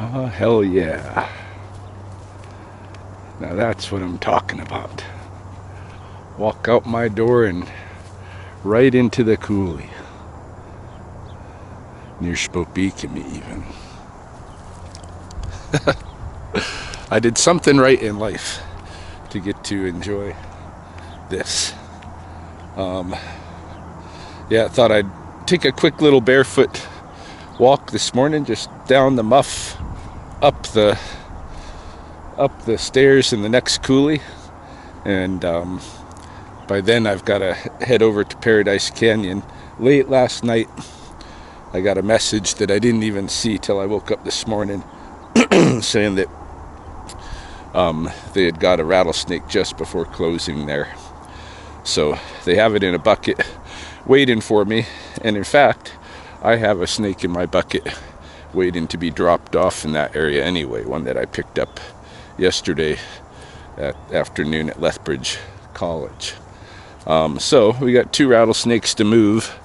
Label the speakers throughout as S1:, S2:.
S1: Oh, hell yeah. Now that's what I'm talking about. Walk out my door and right into the Coulee. Near Spokane even. I did something right in life to get to enjoy this. Yeah, I thought I'd take a quick little barefoot walk this morning, just down the muff, up the stairs in the next Coulee, and by then I've got to head over to Paradise Canyon. Late last night, I got a message that I didn't even see till I woke up this morning, saying that they had got a rattlesnake just before closing there. So they have it in a bucket waiting for me, and in fact, I have a snake in my bucket waiting to be dropped off in that area anyway, one that I picked up yesterday afternoon at Lethbridge College. So we got 2 rattlesnakes to move,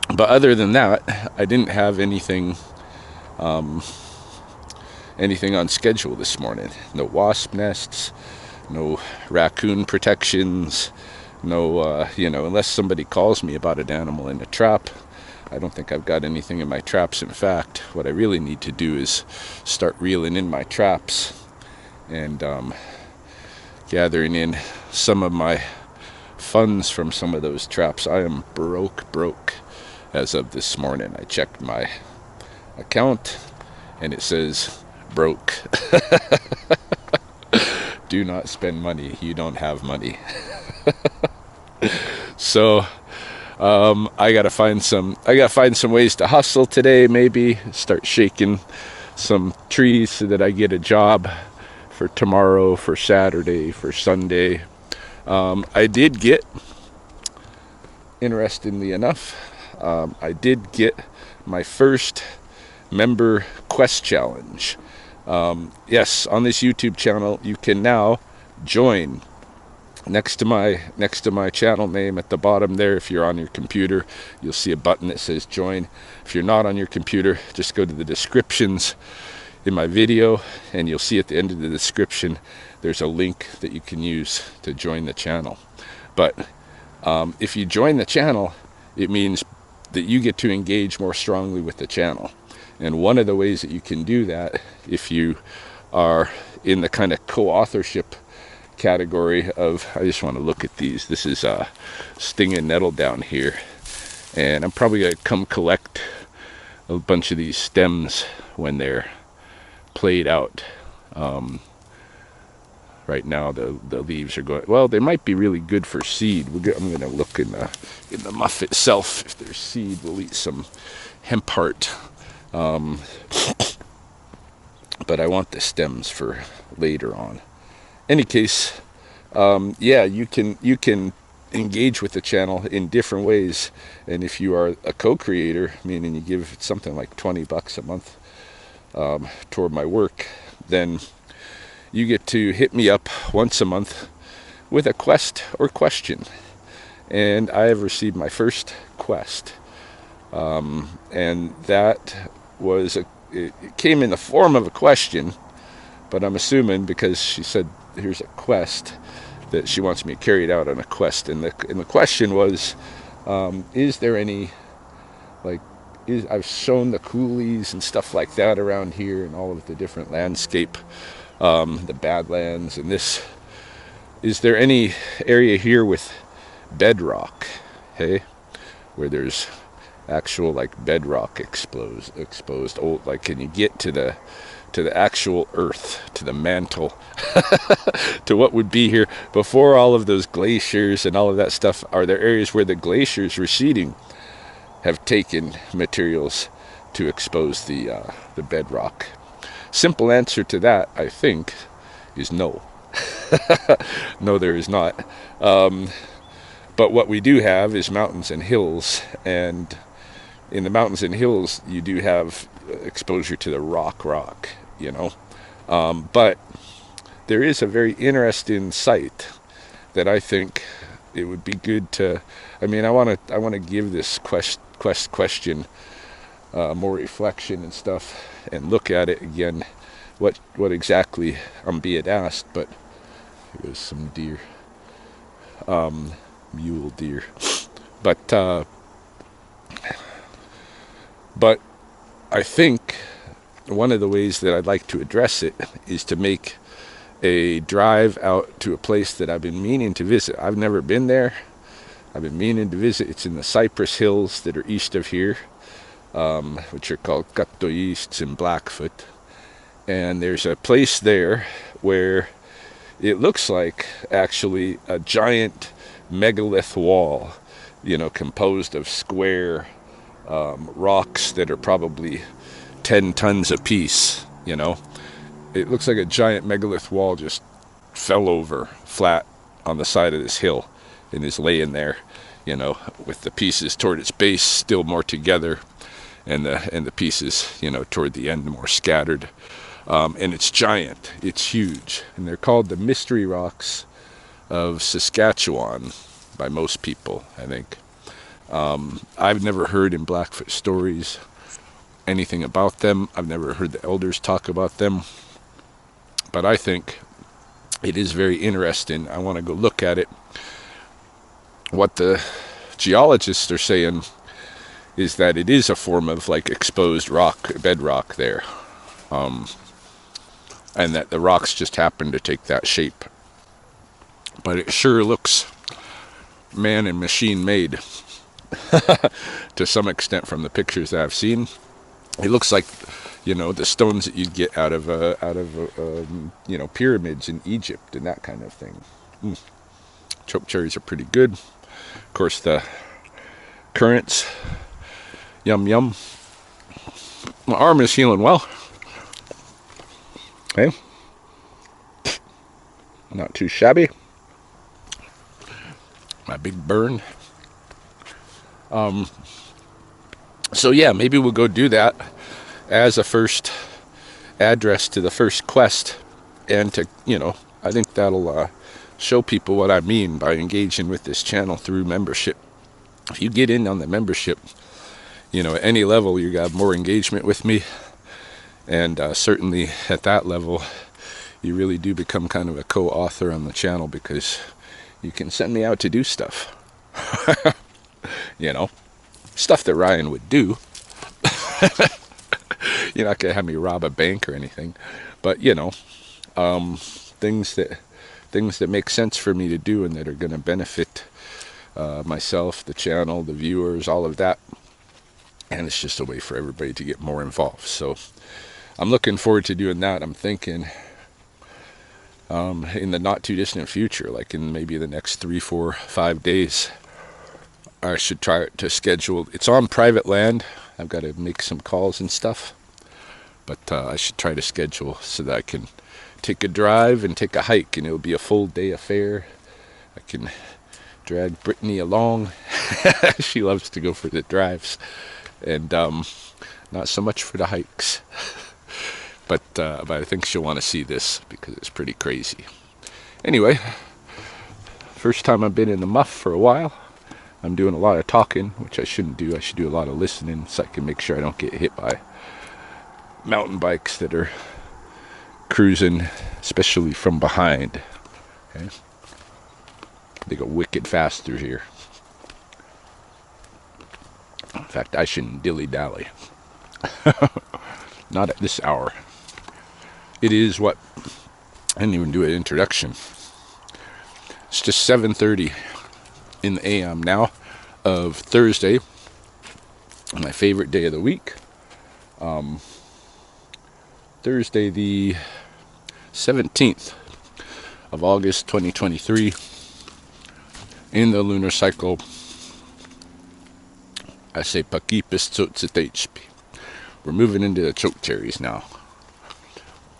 S1: but other than that, I didn't have anything on schedule this morning. No wasp nests, no raccoon protections, no, unless somebody calls me about an animal in a trap. I don't think I've got anything in my traps. In fact, what I really need to do is start reeling in my traps and gathering in some of my funds from some of those traps. I am broke as of this morning. I checked my account and it says broke. Do not spend money. You don't have money. So I gotta find some ways to hustle today. Maybe start shaking some trees so that I get a job for tomorrow, for Saturday, for Sunday. I did get, interestingly enough, I did get my first member quest challenge. Yes, on this YouTube channel, you can now join. Next to my channel name at the bottom there, if you're on your computer, you'll see a button that says join. If you're not on your computer, just go to the descriptions in my video, and you'll see at the end of the description there's a link that you can use to join the channel. But if you join the channel, it means that you get to engage more strongly with the channel. And one of the ways that you can do that, if you are in the kind of co-authorship category of, I just want to look at these. This is stinging nettle down here, and I'm probably going to come collect a bunch of these stems when they're played out. Right now the leaves are going, well, they might be really good for seed. I'm going to look in the muff itself. If there's seed, we'll eat some hemp heart. But I want the stems for later on. Any case, yeah, you can engage with the channel in different ways. And if you are a co-creator, meaning you give something like $20 a month toward my work, then you get to hit me up once a month with a quest or question. And I have received my first quest, and that was it came in the form of a question, but I'm assuming because she said here's a quest that she wants me to carry it out on a quest. And the question was, is there any, I've shown the coulees and stuff like that around here and all of the different landscape, the Badlands and this. Is there any area here with bedrock, hey, where there's actual bedrock exposed? Old, can you get to the actual earth, to the mantle, to what would be here before all of those glaciers and all of that stuff? Are there areas where the glaciers receding have taken materials to expose the bedrock? Simple answer to that, I think, is no. No, there is not. But what we do have is mountains and hills, and in the mountains and hills, you do have exposure to the rock, but there is a very interesting site that I think it would be good to, I want to give this question more reflection and stuff, and look at it again, what exactly I'm being asked. But there's some deer, mule deer, but I think one of the ways that I'd like to address it is to make a drive out to a place that I've been meaning to visit. I've never been there. I've been meaning to visit. It's in the Cypress Hills that are east of here, which are called Coulee in Blackfoot. And there's a place there where it looks like actually a giant megalith wall, composed of square rocks that are probably 10 tons apiece. It looks like a giant megalith wall just fell over flat on the side of this hill and is laying there, with the pieces toward its base still more together, and the pieces, toward the end more scattered. And it's giant, it's huge, and they're called the Mystery Rocks of Saskatchewan by most people, I think. I've never heard in Blackfoot stories anything about them. I've never heard the elders talk about them, but I think it is very interesting. I want to go look at it. What the geologists are saying is that it is a form of like exposed bedrock there, and that the rocks just happen to take that shape. But it sure looks man and machine made to some extent from the pictures that I've seen. It looks like, the stones that you'd get out of pyramids in Egypt and that kind of thing. Choke cherries are pretty good. Of course, the currants, yum yum. My arm is healing well. Okay, not too shabby. My big burn. So yeah, maybe we'll go do that as a first address to the first quest, and to, I think that'll show people what I mean by engaging with this channel through membership. If you get in on the membership, at any level, you got more engagement with me, and certainly at that level, you really do become kind of a co-author on the channel, because you can send me out to do stuff. Stuff that Ryan would do. You're not gonna have me rob a bank or anything, but things that make sense for me to do and that are gonna benefit myself, the channel, the viewers, all of that. And it's just a way for everybody to get more involved. So I'm looking forward to doing that. I'm thinking in the not too distant future, like in maybe the next 3, 4, 5 days, I should try to schedule. It's on private land. I've got to make some calls and stuff, but I should try to schedule so that I can take a drive and take a hike, and it'll be a full day affair. I can drag Brittany along. She loves to go for the drives, and not so much for the hikes. But I think she'll want to see this because it's pretty crazy. Anyway, first time I've been in the muff for a while. I'm doing a lot of talking, which I shouldn't do. I should do a lot of listening so I can make sure I don't get hit by mountain bikes that are cruising, especially from behind. Okay? They go wicked fast through here. In fact, I shouldn't dilly-dally. Not at this hour. It is what? I didn't even do an introduction. It's just 7:30 in the AM now of Thursday, my favorite day of the week. Thursday the 17th of August 2023 in the lunar cycle. I say Pakipis Tsotsitechpi. We're moving into the choke cherries now.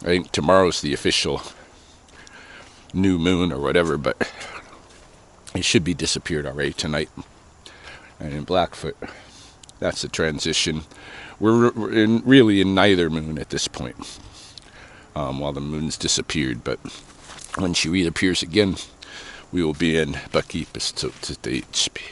S1: I think tomorrow's the official new moon or whatever, but it should be disappeared already tonight. And in Blackfoot, that's the transition. We're really in neither moon at this point, while the moon's disappeared. But when she reappears again, we will be in Pakipis Tsotsitechpi.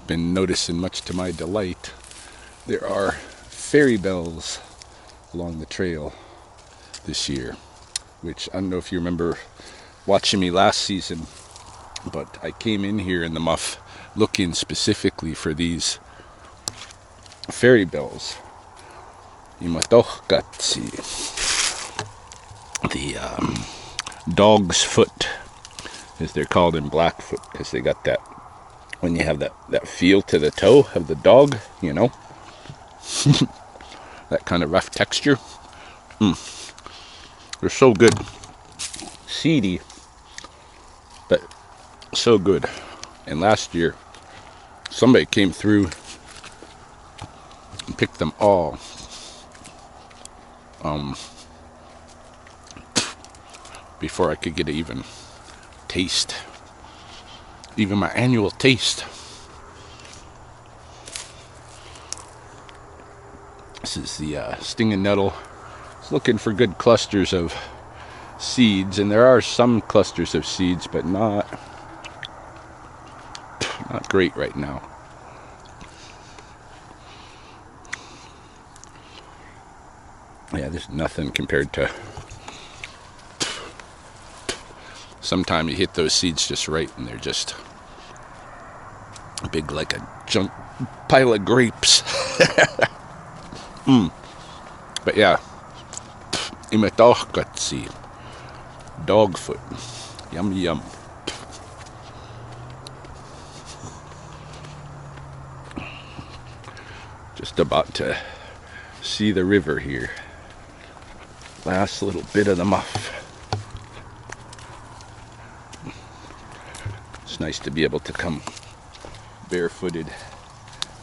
S1: been noticing, much to my delight, there are fairy bells along the trail this year, which I don't know if you remember watching me last season, but I came in here in the muff looking specifically for these fairy bells. Imatohkatsi. The dog's foot, as they're called in Blackfoot, because they got that, when you have that feel to the toe of the dog, you know, that kind of rough texture. They're so good. Seedy, but so good. And last year, somebody came through and picked them all. Before I could get an even taste, even my annual taste. This is the stinging nettle. It's looking for good clusters of seeds, and there are some clusters of seeds, but not great right now. Yeah, there's nothing compared to sometimes you hit those seeds just right and they're just big like a junk pile of grapes. But yeah, imatohkatsi, dog foot, yum yum. Just about to see the river here. Last little bit of the muff. It's nice to be able to come barefooted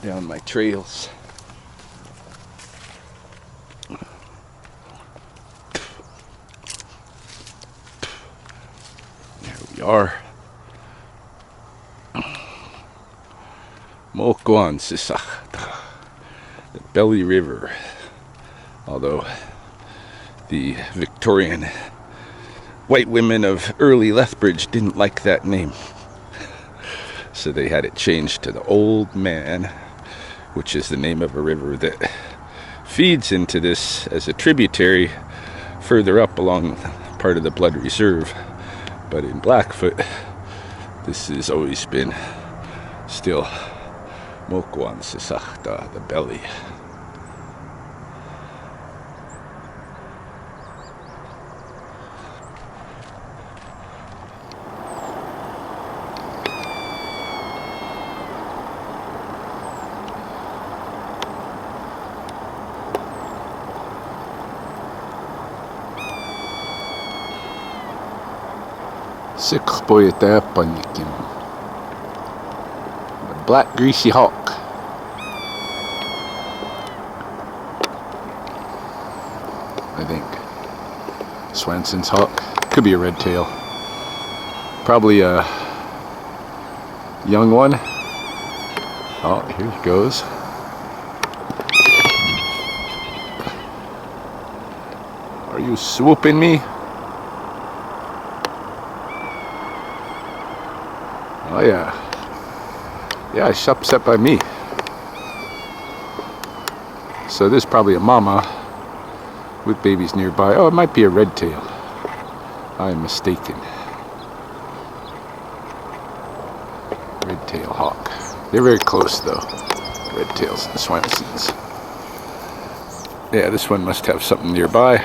S1: down my trails. There we are. Mokwan Sisach, the Belly River. Although the Victorian white women of early Lethbridge didn't like that name, so they had it changed to the Old Man, which is the name of a river that feeds into this as a tributary further up along part of the Blood Reserve. But in Blackfoot, this has always been still Mokwan Sisachta, the belly. Sikpoyetapanikim. The black greasy hawk. I think. Swanson's hawk. Could be a red tail. Probably a young one. Oh, here it goes. Are you swooping me? Oh yeah. Yeah, it's upset by me. So this is probably a mama with babies nearby. Oh, it might be a red tail. I am mistaken. Red tail hawk. They're very close though. Red tails and Swansons. Yeah, this one must have something nearby.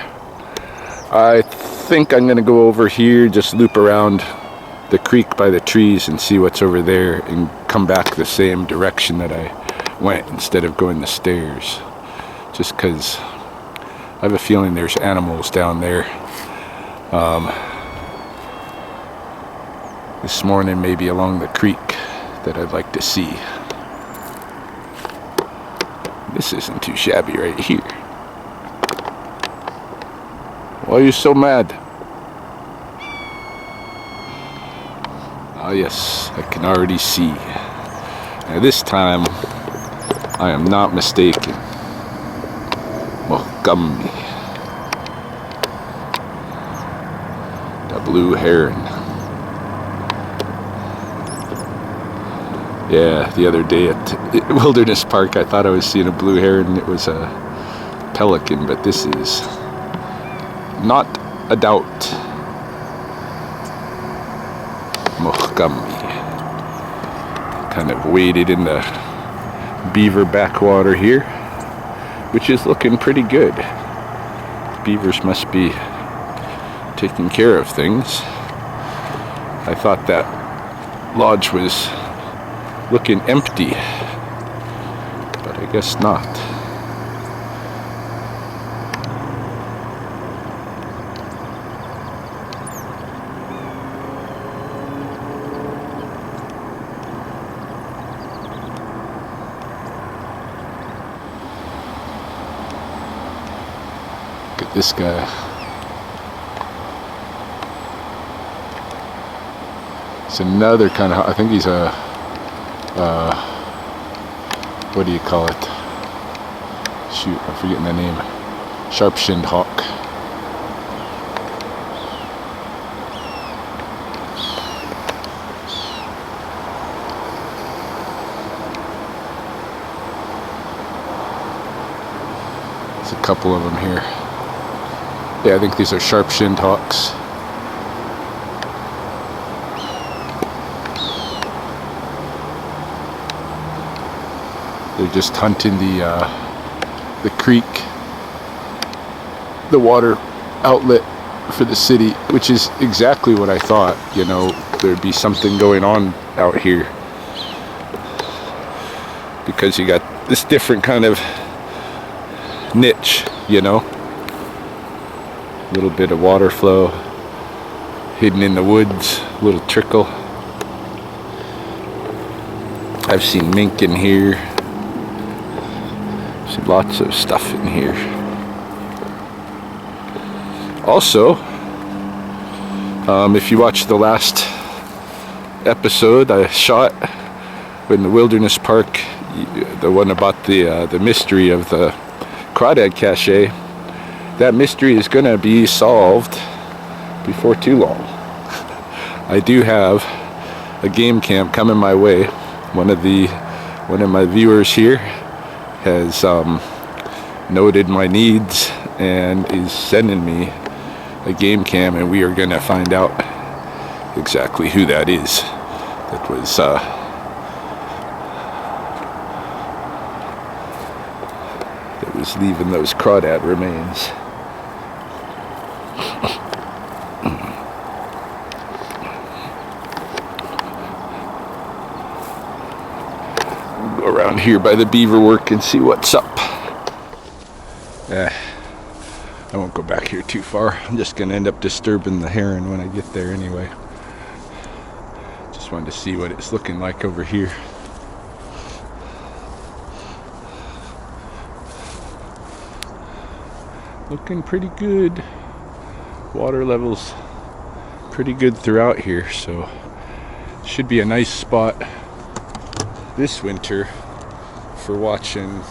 S1: I think I'm gonna go over here, just loop around the creek by the trees and see what's over there and come back the same direction that I went instead of going the stairs. Just because I have a feeling there's animals down there. This morning maybe along the creek that I'd like to see. This isn't too shabby right here. Why are you so mad? Ah yes, I can already see. Now this time, I am not mistaken. Mohkammi. The blue heron. Yeah, the other day at Wilderness Park, I thought I was seeing a blue heron. It was a pelican, but this is not a doubt. Mohkami. Kind of waded in the beaver backwater here, which is looking pretty good. Beavers must be taking care of things. I thought that lodge was looking empty, but I guess not. Look at this guy. It's another kind of, I think he's a, what do you call it? Shoot, I'm forgetting the name. Sharp-shinned hawk. There's a couple of them here. Yeah, I think these are sharp-shinned hawks. They're just hunting the creek, the water outlet for the city, which is exactly what I thought. You know, there'd be something going on out here, because you got this different kind of niche, you know, a little bit of water flow hidden in the woods, a little trickle. I've seen mink in here. Lots of stuff in here. Also, if you watched the last episode I shot in the Wilderness Park, the one about the mystery of the crawdad cache, that mystery is going to be solved before too long. I do have a game cam coming my way. One of my viewers here has noted my needs and is sending me a game cam, and we are going to find out exactly who that is that was leaving those crawdad remains. Around here by the beaver work and see what's up. I won't go back here too far. I'm just going to end up disturbing the heron when I get there anyway. Just wanted to see what it's looking like over here. Looking pretty good. Water levels pretty good throughout here, so should be a nice spot this winter for watching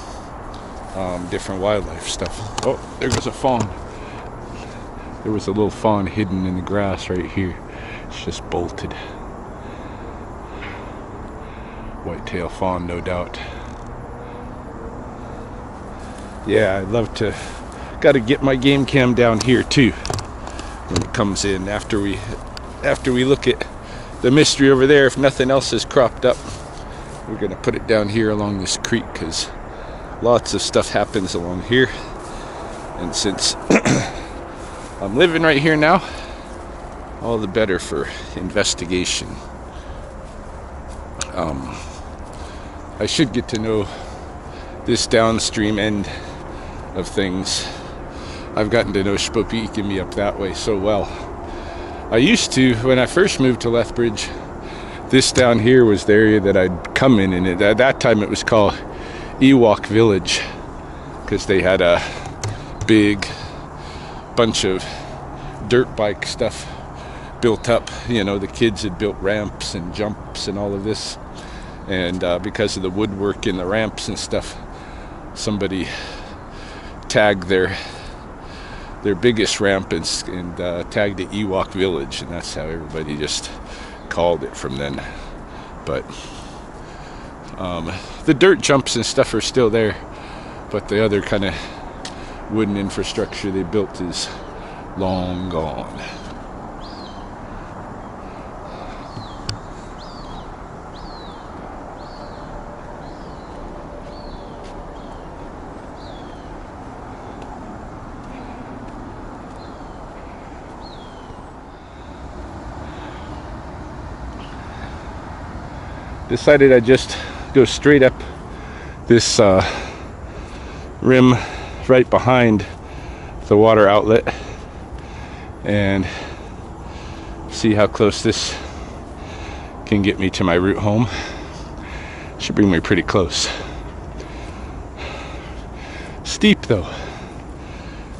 S1: different wildlife stuff. Oh, there goes a fawn. There was a little fawn hidden in the grass right here. It's just bolted. Whitetail fawn, no doubt. Yeah, I'd love to. Got to get my game cam down here too when it comes in, after we look at the mystery over there. If nothing else has cropped up, we're gonna put it down here along this creek, because lots of stuff happens along here, and since I'm living right here now, all the better for investigation. I should get to know this downstream end of things. I've gotten to know Spokane up that way so well. I used to, when I first moved to Lethbridge, this down here was the area that I'd come in, and at that time it was called Ewok Village, because they had a big bunch of dirt bike stuff built up. You know, the kids had built ramps and jumps and all of this, and because of the woodwork in the ramps and stuff, somebody tagged their biggest ramp and tagged it Ewok Village, and that's how everybody just called it from then. But The dirt jumps and stuff are still there, but the other kind of wooden infrastructure they built is long gone. Decided I'd just go straight up this rim right behind the water outlet and see how close this can get me to my route home. Should bring me pretty close. Steep though,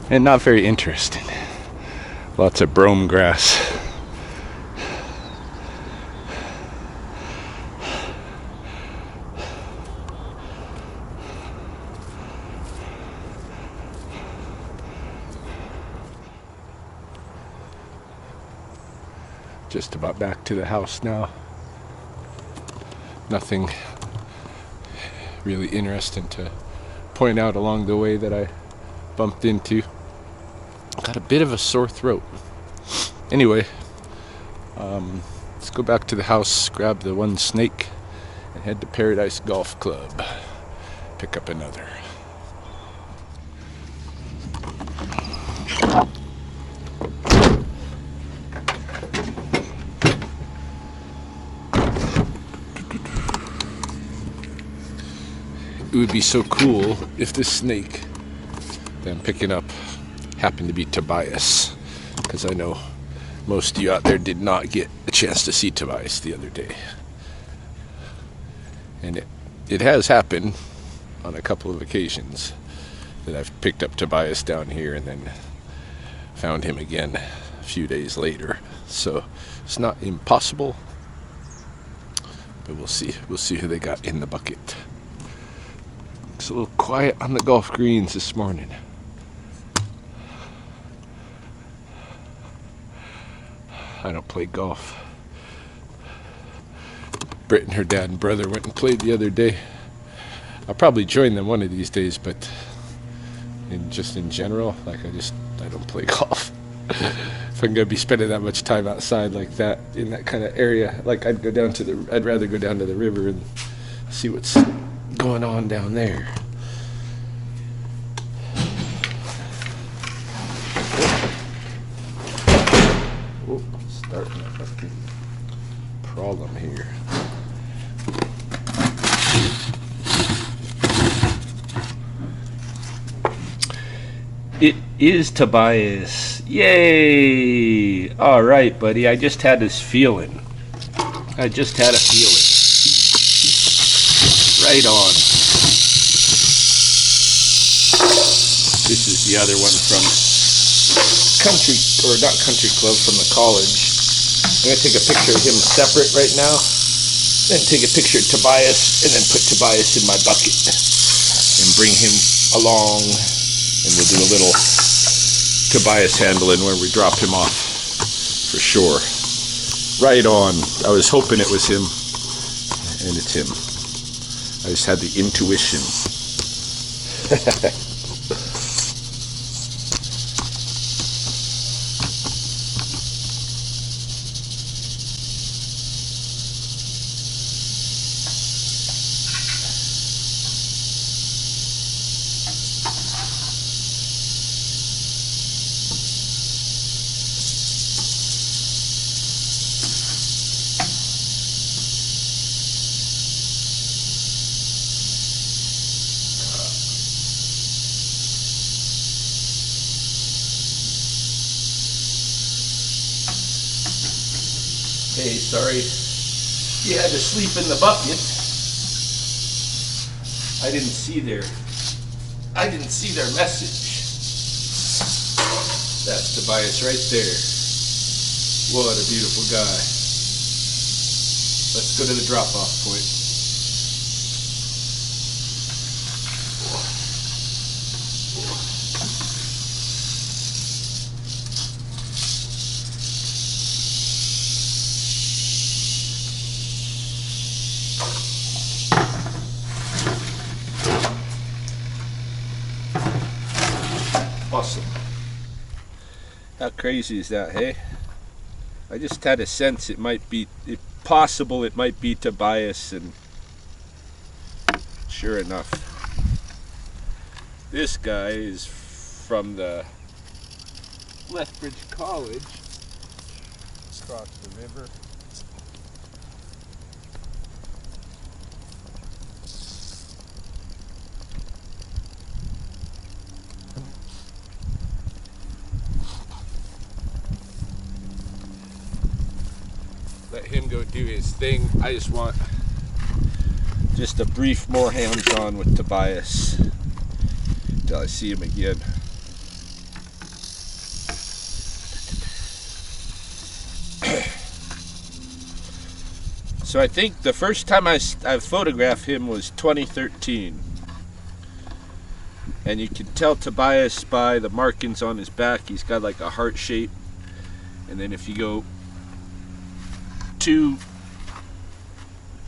S1: and not very interesting. Lots of brome grass. Just about back to the house now. Nothing really interesting to point out along the way that I bumped into. Got a bit of a sore throat. Anyway, let's go back to the house, grab the one snake, and head to Paradise Golf Club. Pick up another. It would be so cool if this snake that I'm picking up happened to be Tobias, because I know most of you out there did not get a chance to see Tobias the other day. And it has happened on a couple of occasions that I've picked up Tobias down here and then found him again a few days later. So it's not impossible, but we'll see. We'll see who they got in the bucket. It's a little quiet on the golf greens this morning. I don't play golf. Britt and her dad and brother went and played the other day. I'll probably join them one of these days, but just in general, like I don't play golf. If I'm gonna be spending that much time outside like that in that kind of area, like I'd rather go down to the river and see what's going on down there. Oh, starting a fucking problem here. It is Tobias. Yay! All right, buddy. I just had this feeling. I just had a feeling. Right on. This is the other one from country, or not country club, from the college. I'm going to take a picture of him separate right now, then take a picture of Tobias, and then put Tobias in my bucket and bring him along, and we'll do a little Tobias handling where we drop him off for sure. Right on. I was hoping it was him, and it's him. I just had the intuition. Hey, sorry you had to sleep in the bucket. I didn't see their message. That's Tobias right there. What a beautiful guy. Let's go to the drop-off point. How crazy is that, hey? I just had a sense it might be, possible it might be Tobias, and sure enough, this guy is from the Lethbridge College across the river. Let him go do his thing. I just want just a brief more hands-on with Tobias until I see him again. So I think the first time I photographed him was 2013. And you can tell Tobias by the markings on his back. He's got like a heart shape. And then if you go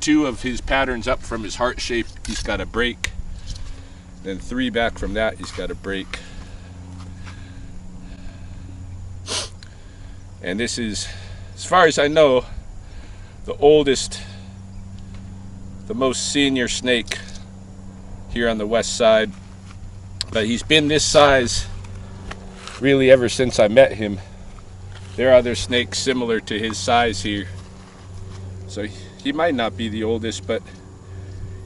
S1: two of his patterns up from his heart shape, he's got a break. Then 3 back from that, he's got a break. And this is, as far as I know, the oldest, the most senior snake here on the west side. But he's been this size really ever since I met him. There are other snakes similar to his size here. So he might not be the oldest, but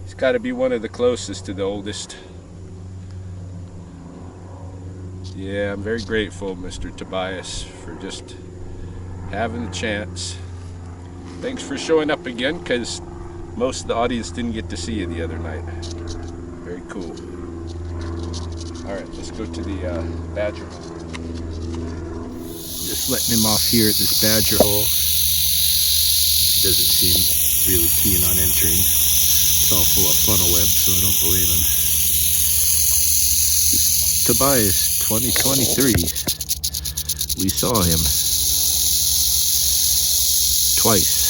S1: he's got to be one of the closest to the oldest. Yeah, I'm very grateful, Mr. Tobias, for just having the chance. Thanks for showing up again, because most of the audience didn't get to see you the other night. Very cool. Alright, let's go to the badger hole. Just letting him off here at this badger hole. He doesn't seem really keen on entering. It's all full of funnel web, so I don't blame him. Tobias, 2023. We saw him twice.